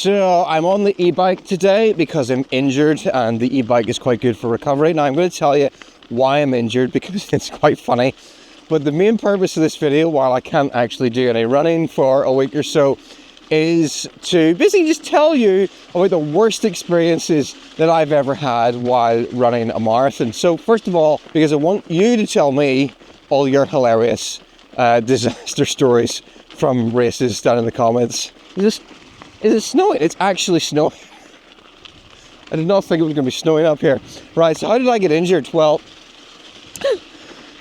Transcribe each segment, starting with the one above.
So I'm on the e-bike today because I'm injured, and the e-bike is quite good for recovery. Now I'm going to tell you why I'm injured because it's quite funny. But the main purpose of this video, while I can't actually do any running for a week or so, is to basically just tell you about the worst experiences that I've ever had while running a marathon. So first of all, because I want you to tell me all your hilarious disaster stories from races down in the comments. Is it snowing? It's actually snowing. I did not think it was going to be snowing up here. Right, so how did I get injured? Well,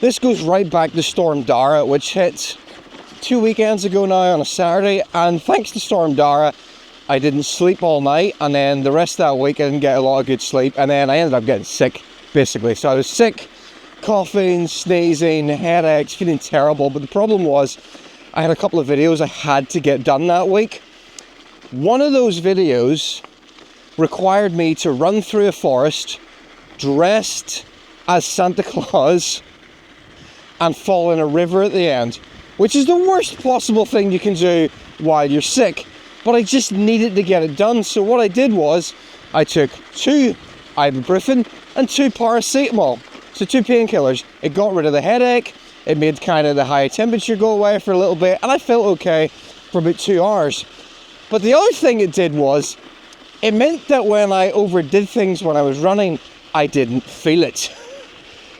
this goes right back to Storm Dara, which hit 2 weekends ago now on a Saturday. And thanks to Storm Dara, I didn't sleep all night. And then the rest of that week, I didn't get a lot of good sleep. And then I ended up getting sick, basically. So I was sick, coughing, sneezing, headaches, feeling terrible. But the problem was, I had a couple of videos I had to get done that week. One of those videos required me to run through a forest dressed as Santa Claus and fall in a river at the end, which is the worst possible thing you can do while you're sick. But I just needed to get it done. So what I did was I took 2 ibuprofen and 2 paracetamol, so 2 painkillers. It got rid of the headache, it made kind of the high temperature go away for a little bit, and I felt okay for about 2 hours. But the other thing it did was, it meant that when I overdid things when I was running, I didn't feel it.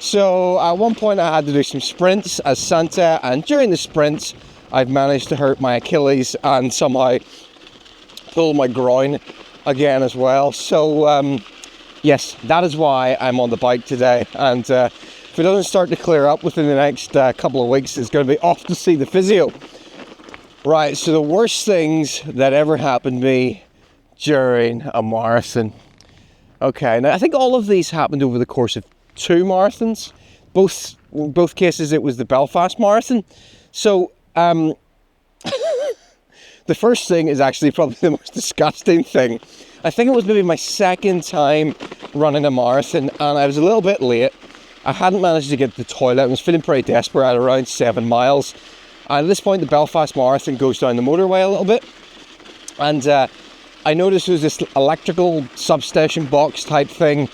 So at one point I had to do some sprints as Santa, and during the sprints I've managed to hurt my Achilles and somehow pull my groin again as well. So yes, that is why I'm on the bike today, and if it doesn't start to clear up within the next couple of weeks, it's going to be off to see the physio. Right, so the worst things that ever happened to me during a marathon. Okay, now I think all of these happened over the course of 2 marathons. Both cases it was the Belfast Marathon. So, the first thing is actually probably the most disgusting thing. I think it was maybe my second time running a marathon, and I was a little bit late. I hadn't managed to get to the toilet. I was feeling pretty desperate at around 7 miles. And at this point, the Belfast Marathon goes down the motorway a little bit. And I noticed there was this electrical substation box type thing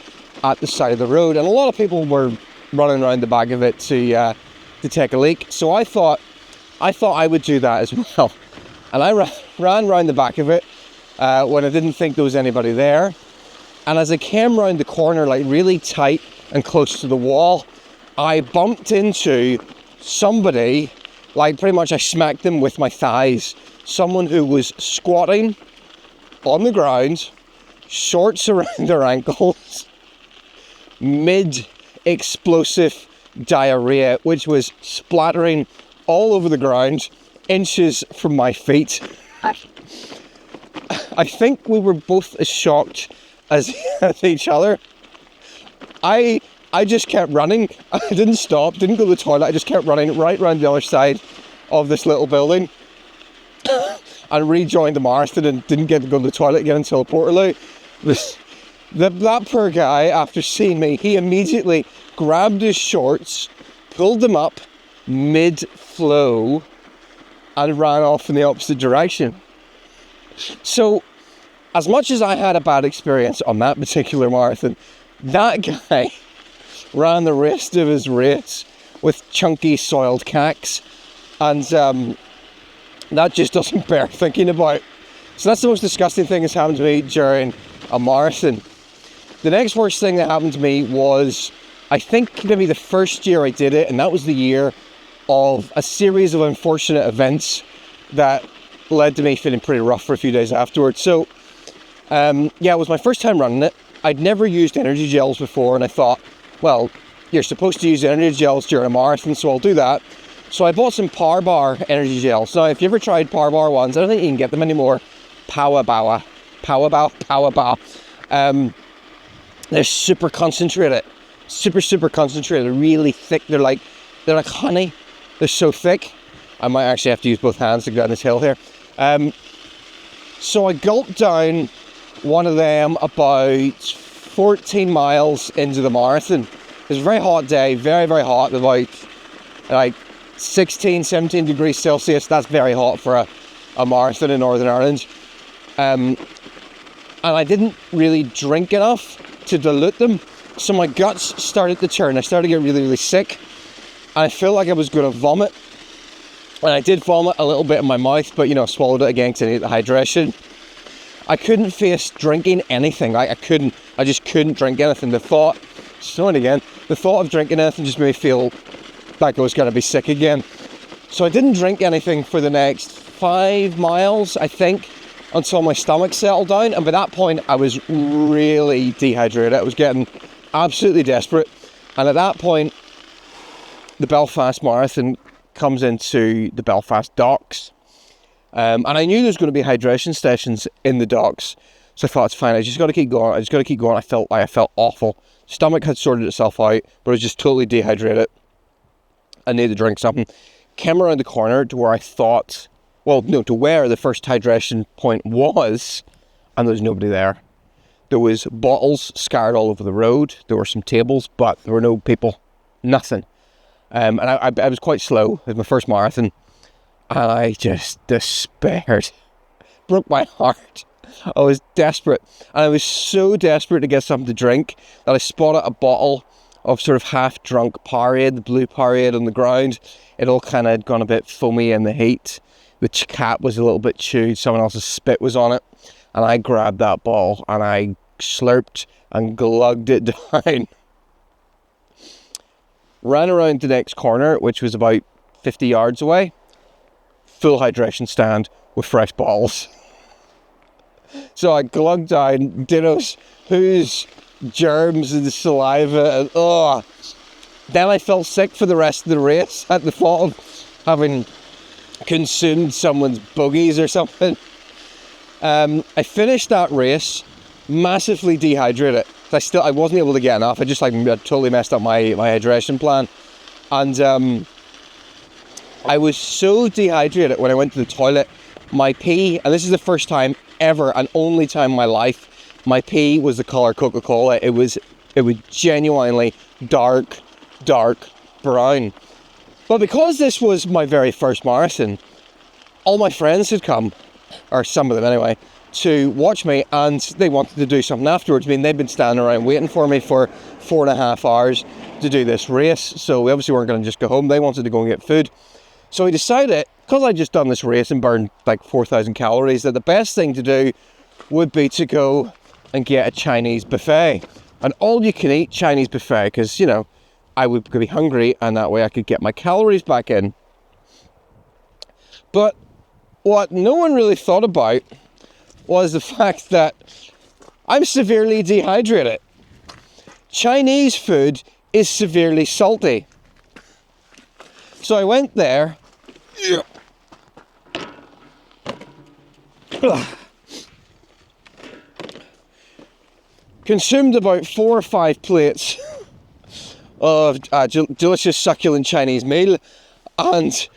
at the side of the road. And a lot of people were running around the back of it to take a leak. So I thought I would do that as well. And I ran around the back of it when I didn't think there was anybody there. And as I came around the corner, like really tight and close to the wall, I bumped into somebody. Like, pretty much I smacked them with my thighs. Someone who was squatting on the ground, shorts around their ankles, mid-explosive diarrhea, which was splattering all over the ground, inches from my feet. I think we were both as shocked as each other. I just kept running. I didn't stop, didn't go to the toilet. I just kept running right around the other side of this little building and rejoined the marathon, and didn't get to go to the toilet again until Portaloo. That poor guy, after seeing me, he immediately grabbed his shorts, pulled them up mid-flow, and ran off in the opposite direction. So, as much as I had a bad experience on that particular marathon, that guy ran the rest of his race with chunky soiled cacks, and that just doesn't bear thinking about. So that's the most disgusting thing that's happened to me during a marathon. The next worst thing that happened to me was, I think maybe the first year I did it, and that was the year of a series of unfortunate events that led to me feeling pretty rough for a few days afterwards. So yeah, it was my first time running it. I'd never used energy gels before, and I thought, well, you're supposed to use energy gels during a marathon, so I'll do that. So I bought some Power Bar energy gels. Now, if you ever tried Power Bar ones, I don't think you can get them anymore. Power Bar. They're super concentrated. Super concentrated. Really thick. They're like honey. They're so thick. I might actually have to use both hands to go down this hill here. So I gulped down one of them about 14 miles into the marathon. It was a very hot day, very hot, about like 16, 17 degrees Celsius. That's very hot for a marathon in Northern Ireland. and I didn't really drink enough to dilute them. So my guts started to turn. I started to get really, really sick. And I felt like I was going to vomit. And I did vomit a little bit in my mouth, but, you know, swallowed it again because I needed the hydration. I couldn't face drinking anything. I just couldn't drink anything. The thought of drinking anything just made me feel like I was going to be sick again. So I didn't drink anything for the next 5 miles, I think, until my stomach settled down. And by that point, I was really dehydrated. I was getting absolutely desperate. And at that point, the Belfast Marathon comes into the Belfast docks. And I knew there was going to be hydration stations in the docks. So I thought, it's fine, I just got to keep going. I felt awful. Stomach had sorted itself out, but I was just totally dehydrated. I needed to drink something. Came around the corner to where I thought, to where the first hydration point was, and there was nobody there. There was bottles scattered all over the road. There were some tables, but there were no people. Nothing. And I was quite slow. It was my first marathon. And I just despaired. Broke my heart. I was desperate. And I was so desperate to get something to drink that I spotted a bottle of sort of half-drunk Powerade, the blue Powerade on the ground. It all kind of had gone a bit foamy in the heat. The cap was a little bit chewed. Someone else's spit was on it. And I grabbed that bottle and I slurped and glugged it down. Ran around the next corner, which was about 50 yards away. Full hydration stand with fresh bottles. So I glugged down Dinos, whose germs and saliva, and Then I felt sick for the rest of the race at the thought of having consumed someone's boogies or something. I finished that race massively dehydrated. I wasn't able to get enough. I totally messed up my hydration plan. And I was so dehydrated when I went to the toilet. My pee, and this is the first time ever and only time in my life, my pee was the colour Coca-Cola. It was genuinely dark brown. But because this was my very first marathon, all my friends had come, or some of them anyway, to watch me, and they wanted to do something afterwards. I mean, they'd been standing around waiting for me for 4.5 hours to do this race, so we obviously weren't going to just go home. They wanted to go and get food. So we decided, because I'd just done this race and burned like 4,000 calories, that the best thing to do would be to go and get a Chinese buffet. An all-you-can-eat Chinese buffet, because, you know, I would be hungry, and that way I could get my calories back in. But what no one really thought about was the fact that I'm severely dehydrated. Chinese food is severely salty. So I went there. Consumed about 4 or 5 plates of delicious succulent Chinese meal, and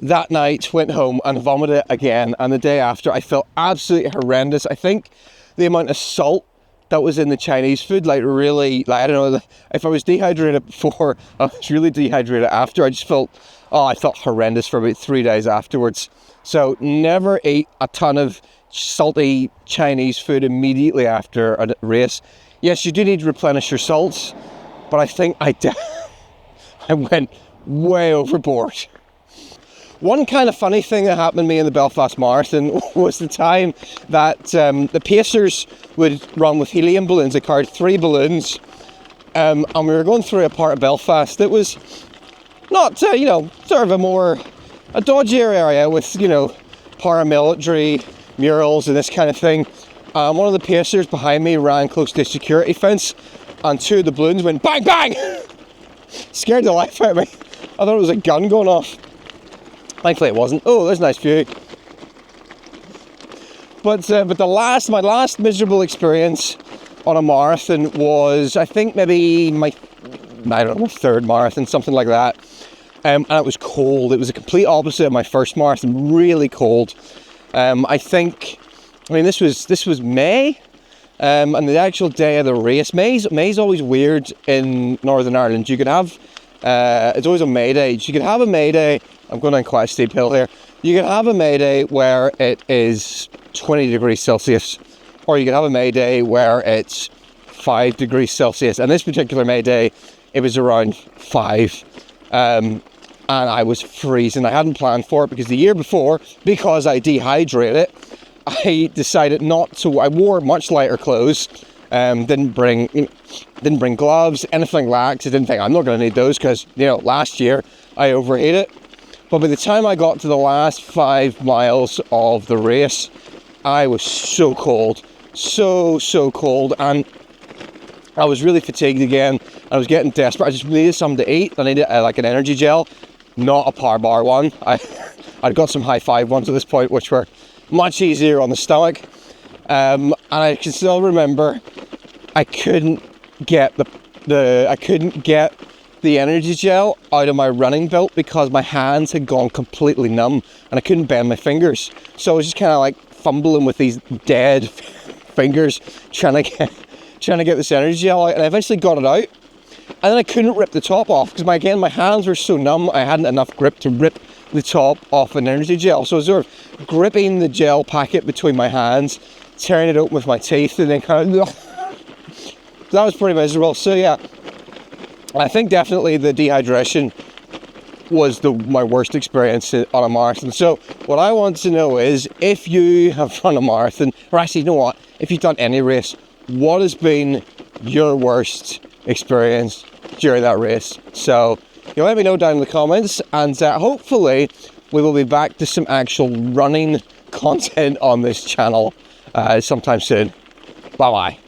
that night went home and vomited again. And the day after, I felt absolutely horrendous. I think the amount of salt that was in the Chinese food, I don't know, if I was dehydrated before, I was really dehydrated after. I felt horrendous for about 3 days afterwards. So never eat a ton of salty Chinese food immediately after a race. Yes, you do need to replenish your salts, but I think I went way overboard. One kind of funny thing that happened to me in the Belfast Marathon was the time that the pacers would run with helium balloons. They carried 3 balloons, and we were going through a part of Belfast that was not, sort of a dodgier area with, paramilitary murals and this kind of thing. One of the pacers behind me ran close to a security fence, and 2 of the balloons went bang, bang! Scared the life out of me. I thought it was a gun going off. Thankfully it wasn't. Oh, there's a nice view. But my last miserable experience on a marathon was, I think maybe my 3rd marathon, something like that. And it was cold. It was a complete opposite of my first marathon, really cold. This was May, and the actual day of the race. May's always weird in Northern Ireland. You could have, it's always a May Day. You could have a May Day. I'm going down quite a steep hill here. You can have a May Day where it is 20 degrees Celsius or you could have a May Day where it's 5 degrees Celsius. And this particular May Day, it was around 5. And I was freezing. I hadn't planned for it because the year before, because I dehydrated, I decided not to. I wore much lighter clothes. Didn't bring gloves, anything lax. I didn't think I'm not going to need those because, you know, last year I overheated. But by the time I got to the last 5 miles of the race, I was so cold, so cold, and I was really fatigued again. I was getting desperate. I just needed something to eat. I needed like an energy gel, not a power bar one. I'd got some high five ones at this point, which were much easier on the stomach. And I can still remember I couldn't get the energy gel out of my running belt because my hands had gone completely numb and I couldn't bend my fingers. So I was just kind of like fumbling with these dead fingers trying to get this energy gel out, and I eventually got it out. And then I couldn't rip the top off because my hands were so numb. I hadn't enough grip to rip the top off an energy gel. So I was sort of gripping the gel packet between my hands, tearing it open with my teeth, and then kind of that was pretty miserable. So yeah, I think definitely the dehydration was my worst experience on a marathon. So what I want to know is, if you have run a marathon, or actually, you know what, if you've done any race, what has been your worst experience during that race? So you let me know down in the comments, and hopefully we will be back to some actual running content on this channel sometime soon. Bye bye.